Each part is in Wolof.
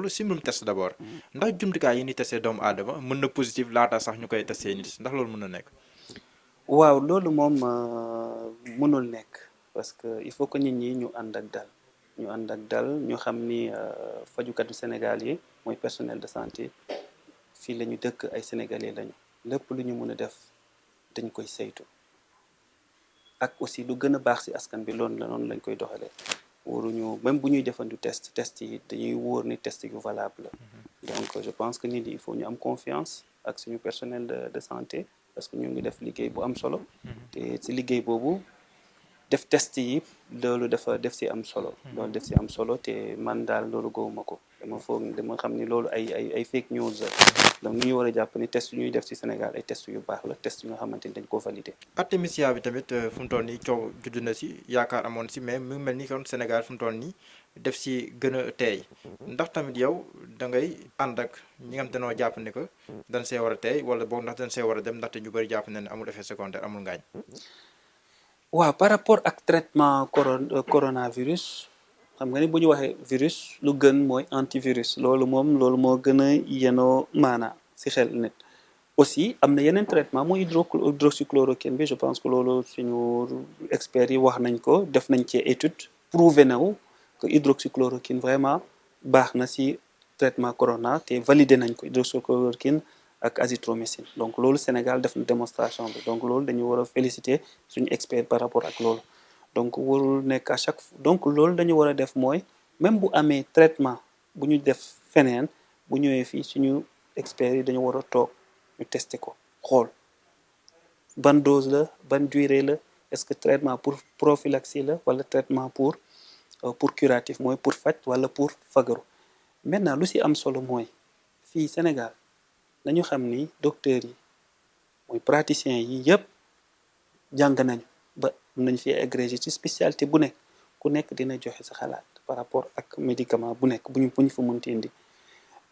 loolu si mbirum test d'abord ndax jumtukaay yi ni testé doomu aadama mën na positif laata sax ñu koy testé nit ndax loolu mën na nekk. waaw loolu moom mënul nekk parce que il faut que nit ñi ñu ànd ak dal ñu xam ni fajukatu Sénégal yi mooy personnel de santé fii la ñu dëkk ay sénégalais lañu lépp lu ñu mën a def dañ koy saytu ak aussi lu gën a baax ci askan bi loolu la noonu lañ koy doxalee waruñu même bu ñuy defandu test yi dañuy wóor ni test yu valable la donc je pense que nit ñi il faut ñu am confiance ak suñu personnel de santé parce que ñu ngi def liggéey bu am solo te ci liggéey boobu def test yi loolu def ci am solo loolu def ci am solo te man daal loolu gëwuma ko dama xam ni loolu ay fake news la donc ni ñu war a jàpp ni test yu ñuy def ci Sénégal ay test yu baax la test yu nga xamante ni dañ ko validé. Artemisia bi tamit fu mu toll nii coow judd na ci yaakaar amoon ci mais mu mel ni kon Sénégal fu mu toll nii def ci gën a teey ndax tamit yow da ngay ànd ak ñi nga xam te noo jàpp ne que dañ see war a teey wala boog ndax dañ see war a dem ndaxte ñu bëri jàpp na ne amul effet secondaire amul ngaañ. waaw par rapport ak traitement coronavirus xam nga ni bu ñu waxee virus lu gën mooy antivirus loolu moo gën a yenoo maana ci xel nit aussi am na yeneen traitement mooy hydroxychloroquine bi je pense que loolu suñu experts yi wax nañ ko def nañ ci étude prouvé na wu que hydroxychloroquine vraiment baax na ci traitement corona te validé nañ ko hydroxychloroquine ak azithromycine donc loolu Sénégal def na démonstration bi donc loolu dañu war a féliciter suñu expert par rapport ak loolu donc warul nekk à chaque donc loolu dañu war a def mooy même bu amee traitement bu ñu def feneen bu ñëwee fii suñu experts yi dañu war a toog ñu tester ko xool ban dose la ban durée la est-ce que traitement pour prophylaxie la wala traitement pour curatif mooy pour faj wala pour fagaru maintenant lu ci am solo mooy fii Sénégal nañu xam ni docteurs yi mooy praticiens yi yëpp jàng nañu ba am nañu fi agrégé ci spécialité bu nekk ku nekk dina joxe sa xalaat par rapport ak médicament bu nekk bu ñu fa mënti indi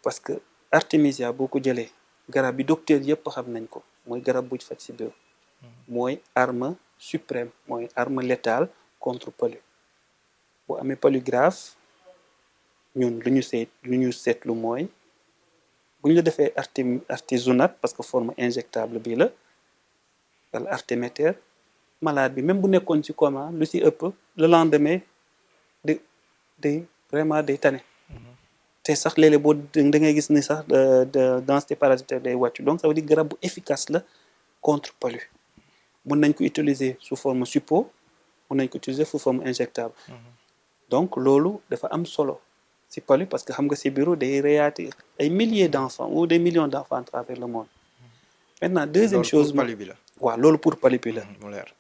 parce que artémisia boo ko jëlee garab bi docteur yëpp xam nañ ko mooy garab buy faj ci biir mooy arme suprême mooy arme létale contre palu bu amee palu grave ñun lu ñu seetlu mooy bu ñu la defee artésunate parce que forme injectable bi la wala artéméter malade bi même bu nekkoon ci coma lu ci ëpp le lendemain day vraiment day tane te sax léeg-léeg boo da ngay gis ni sax densité parasitaire day wàcc donc ça veut dire garab bu efficace la contre palu mën nañ ko utiliser sous forme suppo mën nañ ko utiliser sous forme injectable donc loolu dafa am solo ci palu parce que xam nga ci biiru day reyaati ay milliers d'enfants ou des millions d'enfants à travers le monde maintenant deuxième chose palu bi la waaw loolu pour palu bi la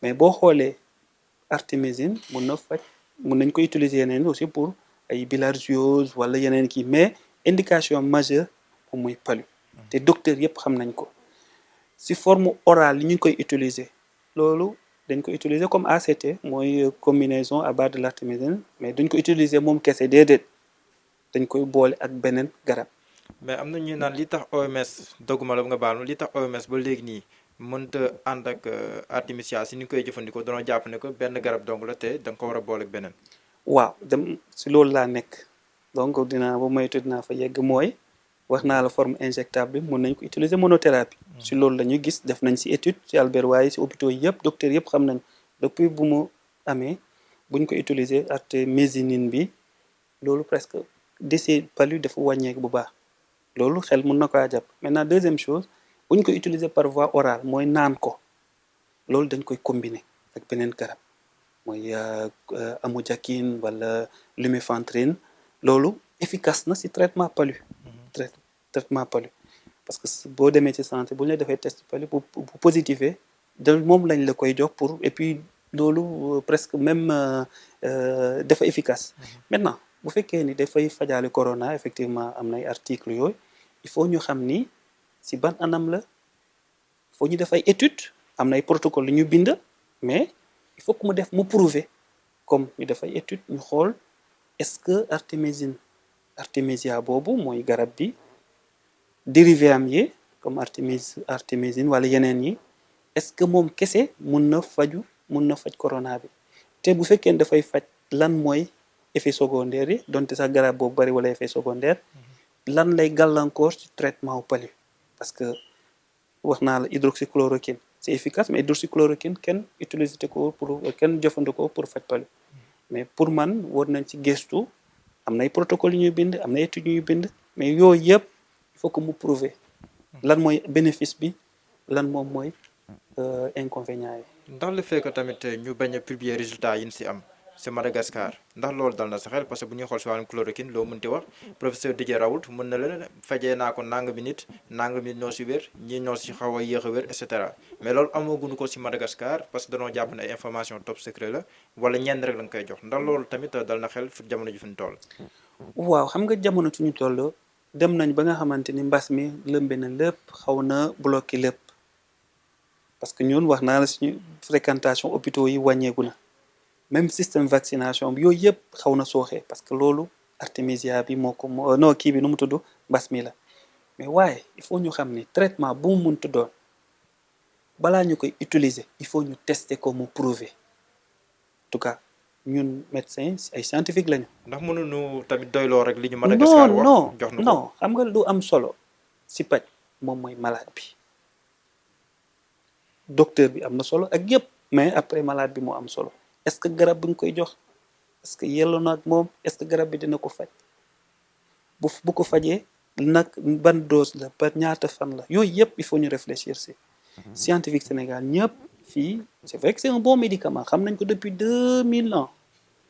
mais boo xoolee artémisine mën nañ ko utiliser yeneen aussi pour ay bilharziose wala yeneen kii mais indication majeure moom mooy palu te docteur yëpp xam nañ ko ci forme orale li ñu koy utiliser loolu dañ ko utiliser comme ACT mooy combinaison à base de l'artémisine mais duñ ko utiliser moom kese déedéet dañ koy boole ak beneen garab. mais am na ñu naan li tax OMS dogguma la nga baal ma li tax OMS ba léegi nii mënta ànd ak artémisia si ni koy jëfandikoo danoo jàpp ne ko benn garab dong la te da nga ko war a boole ak beneen. waaw dem ci loolu laa nekk donc bu moytu dinaa fa yegg mooy wax naa la forme injectable bi mën nañ ko utiliser monothérapie. ci loolu la ñu gis def nañ ci étude ci Albert waaye ci hôpitaux yëpp docteurs yëpp xam nañ depuis bu mu amee buñ ko utiliser artémisinine bi loolu presque décès palu dafa wàññeeku bu baax loolu xel mën na ko jàpp maintenant deuxième chose buñ ko utiliser par voie orale mooy naan ko loolu dañ koy combiner ak beneen garab mooy amodiaquine wala lumefantrine loolu efficace na ci traitement palu traitement palu parce que boo demee ci santé bu ñu la defee test palu bu positifé da moom lañ la koy jox pour et puis loolu presque même dafa efficace maintenant bu fekkee ni dafay fajaale corona effectivement am nay articles yooyu il faut ñu xam ni ci ban anam la il faut ñu def ay études am na ay protocole lu ñu bind mais il faut que mu prouver comme ñu def ay études ñu xool est-ce que artémisia boobu mooy garab bi dérivé am yi comme artémisine wala yeneen yi est-ce que moom kese mun na faj corona bi te bu fekkee dafay faj lan mooy effet secondaire yi donte sax garab boobu bari wala effet secondaire lan lay gàllankoor ci traitement wu palu parce que wax naa la hydroxychloroquine c'est efficace mais hydroxychloroquine kenn utilisé ko pour kenn jëfandikoo pour faj palu mais pour man war nañ ci gëstu am na ay protocole yu ñuy bind am na études yu ñuy bind mais yooyu yëpp il faut que mu prouver lan mooy bénéfice bi lan moom mooy inconvénient yi. ndax le fait que tamit ñu bañ a publier résultats yi ñu si am si Madagascar ndax loolu dal na sa xel parce que bu ñuy xool si wàllum chloroquine loo mënti wax professeur Didier Raoult mën na la fajee naa ko nangami nit ñoo si wér ñii ñoo si xaw a yéex a wér et cetera mais loolu amaguñu ko si Madagascar parce que danoo jàpp ne ay information top secret la wala ñenn rek lañ koy jox ndax loolu tamit dal na xel fi jamono ji fi ñu toll. waaw xam nga jamono ci ñu toll dem nañ ba nga xamante ni mbas mi lëmbe na lépp xaw na bloqué lépp parce que ñun wax naa la suñu fréquentation hôpitaux yi wàññeeku na même système vaccination bi yooyu yëpp xaw na sooxee parce que loolu artémisia bi moo ko non kii bi nu mu tudd mbas mi la mais waaye il faut ñu xam ni traitement bu mu mënti doon balaa ñu koy utiliser il faut ñu tester ko mu prouver en tout cas ñun médecins ay scientifique lañu. ndax mënuñu tamit doyloo rek li ñu Madagascar wax jox na ko non xam nga lu am solo si paj moom mooy malade bi docteur bi am na solo ak yëpp mais après malade bi moo am solo est-ce que garab bi nga koy jox est-ce que yelloo na ak moom est-ce que garab bi dina ko faj bu ko fajee nag ban dose la ba ñaata fan la yooyu yëpp il faut ñu réfléchir si scientifique Sénégal ñëpp fii c'est vrai que c'est un bon médicament xam nañ ko depuis 2000 ans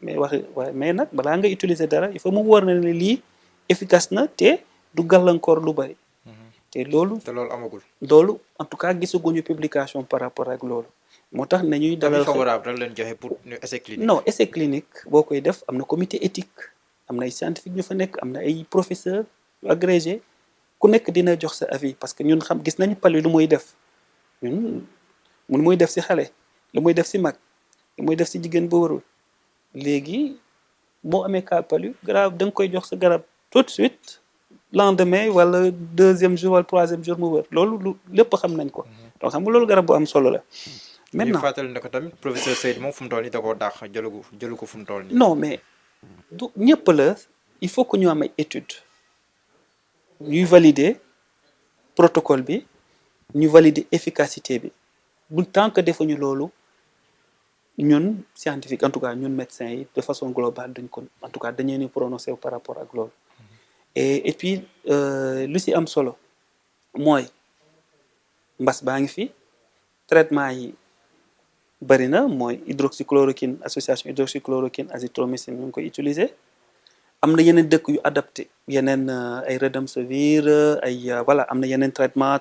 mais waaye mais nag balaa nga utiliser dara il faut mu war na ne lii efficace na te du gàllankoor lu bari te loolu amagul. loolu en tout cas gisaguñu publication par rapport ak loolu moo tax nañuy dalal favorable rek leen joxe pour essai clinique. non essai clinique boo koy def am na comité éthique am na ay scientifique ñu fa nekk am na ay professeur yu agrégé ku nekk dina jox sa avis parce que ñun gis nañu palu lu muy def ñun mun muy def si xale lu muy def si mag lu muy def si jigéen bu warul léegi boo amee cas palu grave da nga koy jox sa garab tout de suite lendemain wala deuxième jour wala troisième jour mu wër loolu lu lépp xam nañ ko donc xam nga loolu garab bu am solo la. maintenant ñu fàttali ne ko tamit professeur Seydou moom fu mu toll nii da koo dàq jëlu ko fu mu toll nii. non mais du ñëpp la il faut que ñu am ay études ñuy valider protocole bi ñu valider efficacité bi bu tant que defuñu loolu ñun scientifique en tout cas ñun médecins yi de façon globale dañ ko en tout cas dañu ni prononcé par rapport ak loolu et puis lu ci am solo mooy mbas baa ngi fi traitement yi. bari na mooy hydroxychloroquine association hydroxychloroquine azithromycine ñu ngi koy utiliser am na yeneen dëkk yu adapté yeneen ay Remdesivir ay voilà am na yeneen traitement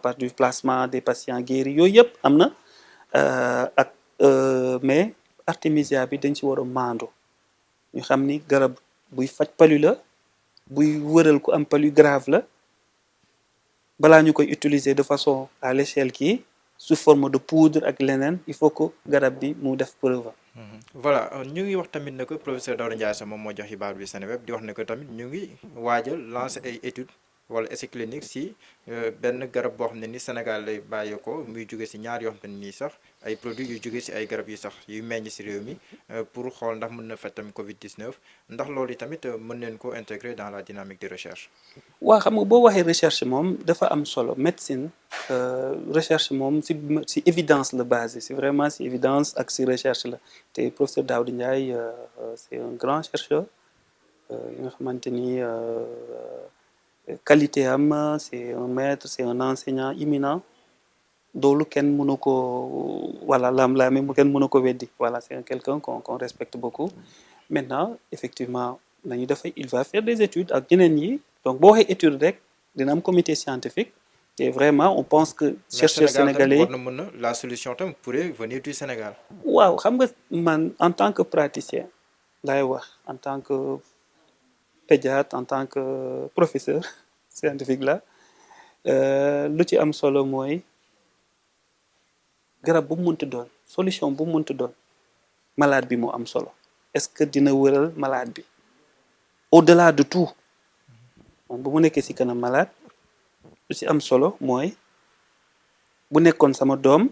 par du plasma des patients guéris yooyu yëpp am na ak mais artémisia bi dañ ci war a maandu ñu xam ni garab buy faj palu la buy wëral ku am palu grave la balaa ñu koy utiliser de façon à l'échelle kii sous forme de poudre ak leneen il faut que garab bi mu def preuve. voilà ñu ngi wax tamit ne que professeur Daouda Ndiaye sax moom moo jox xibaar bi Seneweb di wax ne que tamit ñu ngi waajal lancer ay études wala essai clinique si benn garab boo xam ne ni Sénégal lay bàyyeekoo muy jóge si ñaar yoo xam ne nii sax ay produits yu jóge si ay garab yu sax yu meññ si réew mi pour xool ndax mën na faj tamit Covid 19 ndax loolu tamit mën neen ko intégrer dans la dynamique de recherche. waaw xam nga boo waxee recherche moom dafa am solo médecine recherche moom si évidence la basé si vraiment si évidence ak si recherche la te professeur Daouda Ndiaye c'est un grand chercheur yi nga xamante ni qualité am c'est un maître c'est un enseignant éminent doolu kenn mënu ko voilà lam-laame mu kenn mënu ko weddi voilà c'est quelqu'un qu'on respecte beaucoup maintenant effectivement nañu dafay il va faire des études ak ñeneen yi donc boo waxee étude rek dina am comité scientifique te vraiment on pense que chercheurs sénégalais war na mën na la solution tam pourrait venir du Sénégal. waaw xam nga man en tant que praticien laay wax en tant que pédiatre en tant que professeur scientifique la lu ci am solo mooy garab bu mu mënti doon solution bu mu mënti doon malade bi moo am solo est-ce que dina wëral malade bi au-delà de tout man bu mu nekkee ci kanam malade lu ci am solo mooy bu nekkoon sama doom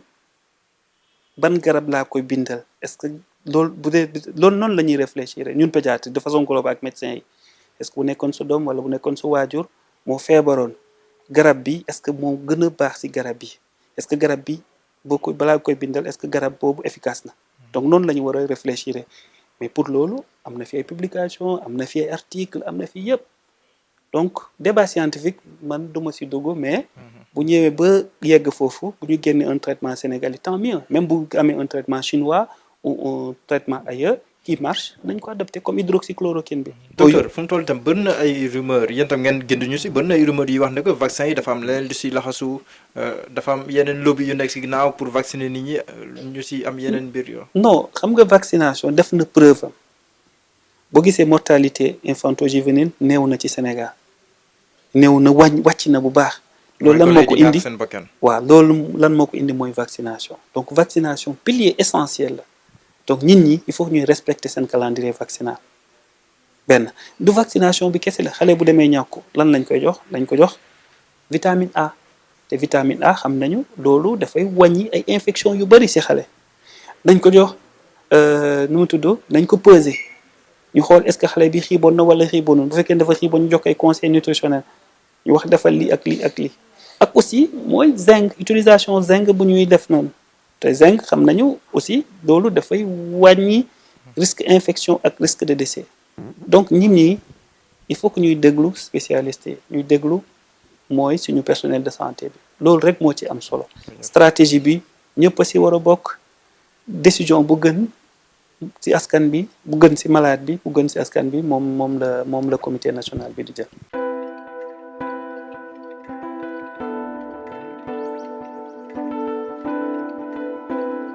ban garab laa koy bindal est-ce que loolu bu dee loolu noonu la ñuy réfléchir ñun pédiatre de façon globale ak médecins yi est-ce que bu nekkoon sa doom wala bu nekkoon sa waajur moo feebaroon garab bi est-ce que moo gën a baax ci garab bi est-ce que garab bi boo ko balaa koy bindal est-ce que garab boobu efficace na donc noonu la ñu war a réfléchir mais pour loolu am na fi ay publication am na fi ay article am na fi yëpp donc débat scientifique man duma ci dugg mais bu ñëwee ba yegg foofu bu ñu génnee un traitement sénégalais tant mieux même bu amee un traitement chinois ou un traitement ailleurs qui marche nañ ko adapté comme hydroxychloroquine bi. docteur fu mu toll itam bëri na ay rumeurs yéen tam ngeen gënduñu ci bëri na ay rumeurs yi wax ne que vaccin yi dafa am leneen lu ci laxasu dafa am yeneen lobby yu nekk ci ginnaaw pour vacciner nit ñi ñu ci am yeneen mbir yoo. non xam nga vaccination def na preuve am boo gisee mortalité infanto-juvénile néew na ci Sénégal néew na wàcc na bu baax. loolu lan moo ko indi waaw loolu lan moo ko indi mooy vaccination donc vaccination pilier essentiel la donc nit ñi il faut ñuy respecter seen calendrier vaccinal benn du vaccination bi kese la xale bu demee ñàkku lan lañ koy jox dañ ko jox vitamine A te vitamine A xam nañu loolu dafay wàññi ay infection yu bari ci xale dañ ko jox nu mu tudd dañ ko peser ñu xool est-ce que xale bi xiiboon na wala xiiboonul bu fekkee dafa xiiboon ñu jox ay conseil nutritionnel ñu wax defal lii ak lii ak lii ak aussi mooy zinc utilisation zinc bu ñuy def noonu te zinc xam nañu aussi loolu dafay wàññi risque infection ak risque de décès donc nit ñi il faut que ñuy déglu spécialistes yi ñuy déglu mooy suñu personnel de santé bi loolu rek moo ci am solo stratégie bi ñëpp a ci war a bokk décision bu gën ci askan bi bu gën ci malade bi bu gën ci askan bi moom la comité national bi di jël